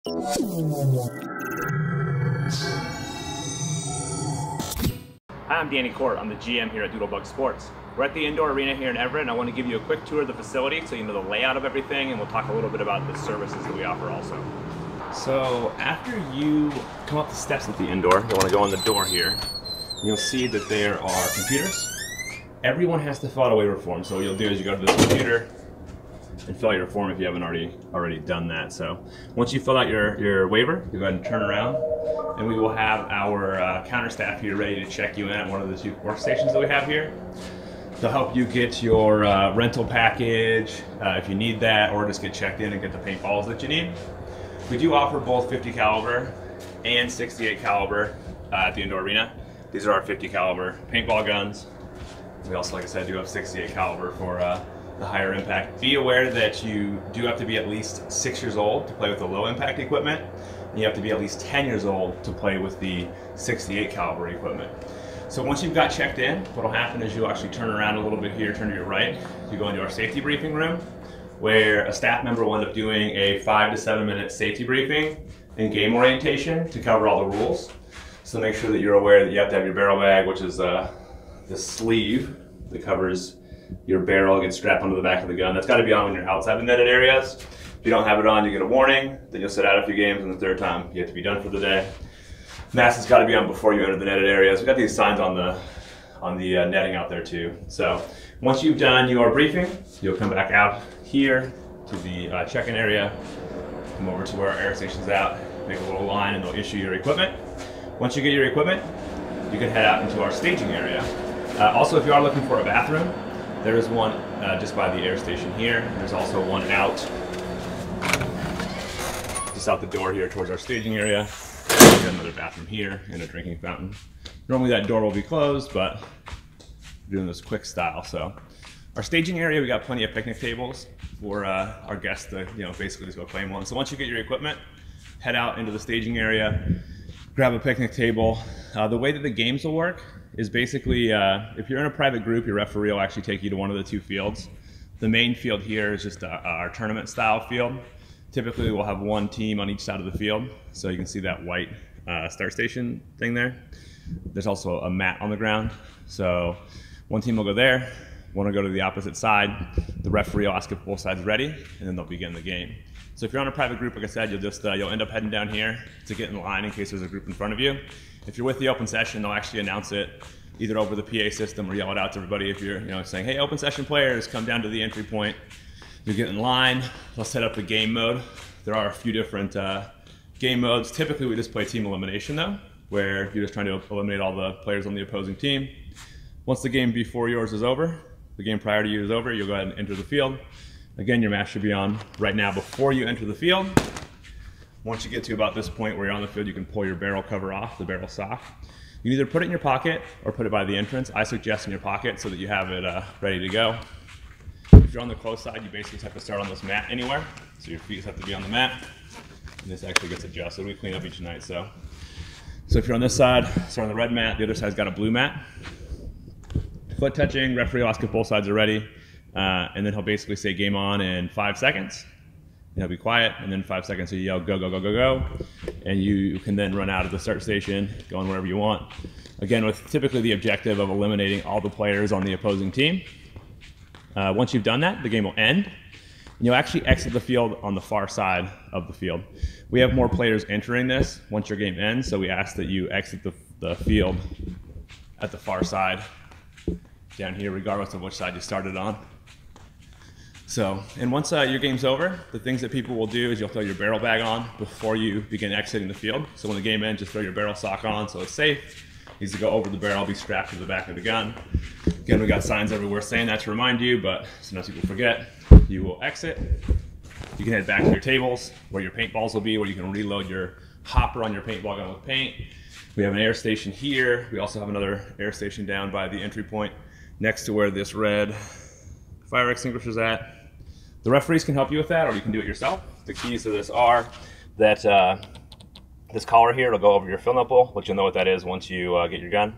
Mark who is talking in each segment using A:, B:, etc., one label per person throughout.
A: Hi, I'm Danny Court. I'm the GM here at Doodlebug Sports. We're at the indoor arena here in Everett, and I want to give you a quick tour of the facility so you know the layout of everything, and we'll talk a little bit about the services that we offer also. So after you come up the steps at the indoor, you want to go in the door here. You'll see that there are computers. Everyone has to fill out a waiver form, so what you'll do is you go to this computer and fill out your form if you haven't already done that. So once you fill out your waiver, you go ahead and turn around, and we will have our counter staff here ready to check you in at one of the 2 workstations that we have here. They'll help you get your rental package if you need that, or just get checked in and get the paintballs that you need. We do offer both 50 caliber and 68 caliber at the indoor arena. These are our 50 caliber paintball guns. We also, like I said, do have 68 caliber for the higher impact. Be aware that you do have to be at least 6 years old to play with the low impact equipment, and you have to be at least 10 years old to play with the 68 caliber equipment. So once you've got checked in, what'll happen is you'll actually turn around a little bit here, turn to your right. You go into our safety briefing room, where a staff member will end up doing a 5 to 7 minute safety briefing and game orientation to cover all the rules. So make sure that you're aware that you have to have your barrel bag, which is the sleeve that covers your barrel, gets strapped onto the back of the gun. That's got to be on when you're outside the netted areas. If you don't have it on, you get a warning. Then you'll sit out a few games, and the 3rd time you have to be done for the day. Mask has got to be on before you enter the netted areas. We've got these signs on the netting out there too. So once you've done your briefing, you'll come back out here to the check-in area, come over to where our air station's out, make a little line, and they'll issue your equipment. Once you get your equipment, you can head out into our staging area. Also, if you are looking for a bathroom, there is one just by the air station here. There's also one out, just out the door here towards our staging area. We've got another bathroom here and a drinking fountain. Normally that door will be closed, but we're doing this quick style. So our staging area, we got plenty of picnic tables for our guests to, basically just go claim one. So once you get your equipment, head out into the staging area, grab a picnic table. The way that the games will work is basically, if you're in a private group, your referee will actually take you to one of the 2 fields. The main field here is just our tournament style field. Typically we'll have 1 team on each side of the field. So you can see that white start station thing there. There's also a mat on the ground. So 1 team will go there, 1 will go to the opposite side. The referee will ask if both sides are ready, and then they'll begin the game. So if you're on a private group, like I said, you'll end up heading down here to get in line in case there's a group in front of you. If you're with the open session, they'll actually announce it either over the PA system or yell it out to everybody. If you're saying, hey, open session players, come down to the entry point. You get in line, they'll set up the game mode. There are a few different game modes. Typically we just play team elimination though, where you're just trying to eliminate all the players on the opposing team. Once the game before yours is over, the game prior to you is over, you'll go ahead and enter the field. Again, your mask should be on right now before you enter the field. Once you get to about this point where you're on the field, you can pull your barrel cover off, the barrel sock. You can either put it in your pocket or put it by the entrance. I suggest in your pocket so that you have it ready to go. If you're on the close side, you basically just have to start on this mat anywhere. So your feet just have to be on the mat. And this actually gets adjusted. We clean up each night. So if you're on this side, start on the red mat. The other side's got a blue mat. Foot touching, referee will ask if both sides are ready. And then he'll basically say game on in 5 seconds. And he'll be quiet, and then 5 seconds he'll yell go, go, go, go, go. And you can then run out of the start station, going wherever you want. Again, with typically the objective of eliminating all the players on the opposing team. Once you've done that, the game will end. And you'll actually exit the field on the far side of the field. We have more players entering this once your game ends, so we ask that you exit the field at the far side down here, regardless of which side you started on. So, and once your game's over, the things that people will do is you'll throw your barrel bag on before you begin exiting the field. So when the game ends, just throw your barrel sock on so it's safe. It needs to go over the barrel, be strapped to the back of the gun. Again, we got signs everywhere saying that to remind you, but sometimes people forget. You will exit. You can head back to your tables where your paintballs will be, where you can reload your hopper on your paintball gun with paint. We have an air station here. We also have another air station down by the entry point next to where this red fire extinguisher is at. The referees can help you with that, or you can do it yourself. The keys to this are that this collar here will go over your fill nipple, which you'll know what that is once you get your gun.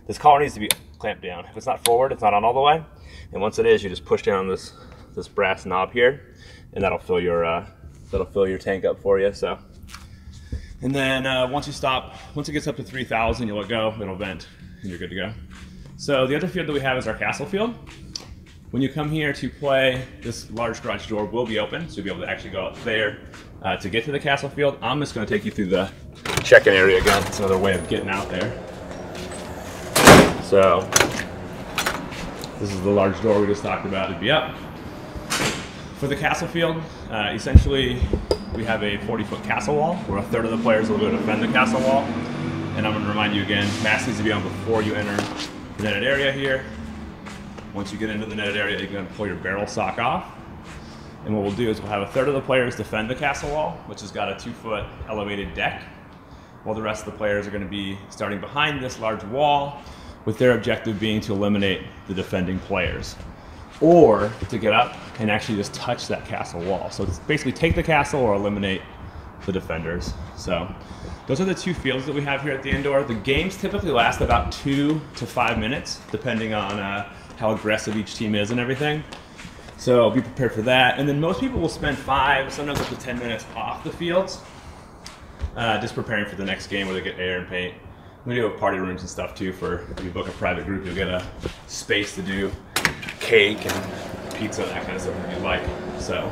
A: This collar needs to be clamped down. If it's not forward, it's not on all the way. And once it is, you just push down this brass knob here, and that'll fill your tank up for you. So And then once it gets up to 3,000, you'll let go, it'll vent, and you're good to go. So the other field that we have is our castle field. When you come here to play, this large garage door will be open, so you'll be able to actually go out there to get to the castle field. I'm just going to take you through the check-in area again. It's another way of getting out there. So this is the large door we just talked about. It'd be up. For the castle field, essentially we have a 40-foot castle wall where a third of the players will go defend the castle wall. And I'm going to remind you again, mask needs to be on before you enter the netted area here. Once you get into the netted area, you're going to pull your barrel sock off. And what we'll do is we'll have a third of the players defend the castle wall, which has got a 2-foot elevated deck, while the rest of the players are going to be starting behind this large wall, with their objective being to eliminate the defending players, or to get up and actually just touch that castle wall. So it's basically take the castle or eliminate the defenders. So those are the two fields that we have here at the indoor. The games typically last about 2 to 5 minutes, depending on how aggressive each team is and everything. So be prepared for that. And then most people will spend 5, sometimes up to 10 minutes off the fields, just preparing for the next game where they get air and paint. We do have party rooms and stuff too. For if you book a private group, you'll get a space to do cake and pizza, that kind of stuff if you'd like. So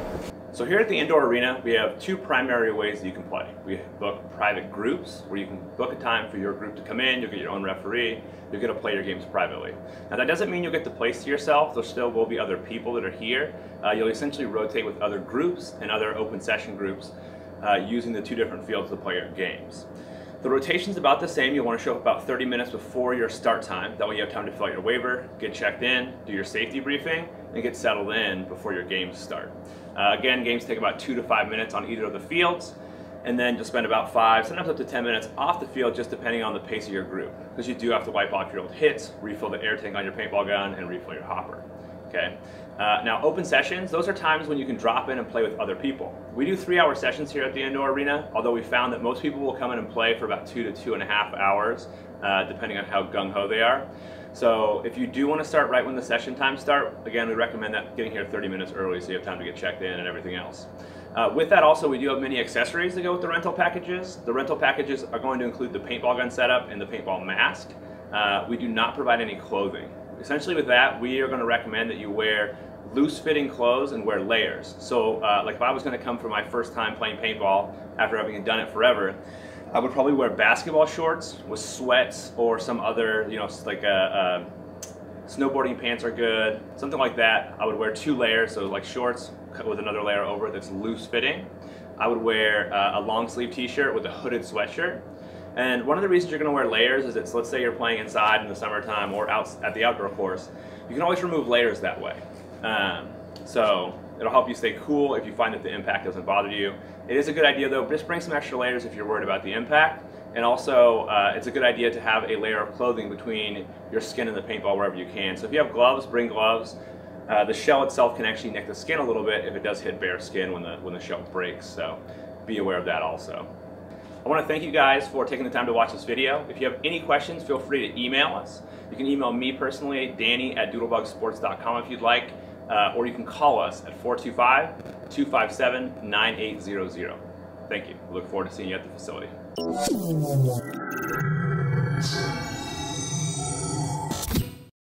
A: here at the indoor arena, we have 2 primary ways that you can play. We book private groups, where you can book a time for your group to come in, you'll get your own referee, you'll get to play your games privately. Now that doesn't mean you'll get to place to yourself, there still will be other people that are here. You'll essentially rotate with other groups and other open session groups using the 2 different fields to play your games. The rotation's about the same. You'll want to show up about 30 minutes before your start time. That way you have time to fill out your waiver, get checked in, do your safety briefing, and get settled in before your games start. Again, games take about 2 to 5 minutes on either of the fields, and then you'll spend about 5, sometimes up to 10 minutes off the field, just depending on the pace of your group, because you do have to wipe off your old hits, refill the air tank on your paintball gun, and refill your hopper. Okay. Now open sessions, those are times when you can drop in and play with other people. We do 3-hour sessions here at the indoor arena, although we found that most people will come in and play for about 2 to 2.5 hours, depending on how gung-ho they are. So if you do want to start right when the session times start, again, we recommend that getting here 30 minutes early so you have time to get checked in and everything else. With that also, we do have many accessories that go with the rental packages. The rental packages are going to include the paintball gun setup and the paintball mask. We do not provide any clothing. Essentially with that, we are going to recommend that you wear loose-fitting clothes and wear layers. So like if I was going to come for my first time playing paintball after having done it forever, I would probably wear basketball shorts with sweats or some other, you know, like snowboarding pants are good, something like that. I would wear 2 layers, so like shorts with another layer over it that's loose-fitting. I would wear a long-sleeve t-shirt with a hooded sweatshirt. And one of the reasons you're going to wear layers is it's, let's say you're playing inside in the summertime or out at the outdoor course, you can always remove layers that way. So it'll help you stay cool if you find that the impact doesn't bother you. It is a good idea though, just bring some extra layers if you're worried about the impact. And also, it's a good idea to have a layer of clothing between your skin and the paintball wherever you can. So if you have gloves, bring gloves. The shell itself can actually nick the skin a little bit if it does hit bare skin when the shell breaks. So be aware of that also. I want to thank you guys for taking the time to watch this video. If you have any questions, feel free to email us. You can email me personally, Danny@doodlebugsports.com if you'd like, or you can call us at 425-257-9800. Thank you. We look forward to seeing you at the facility.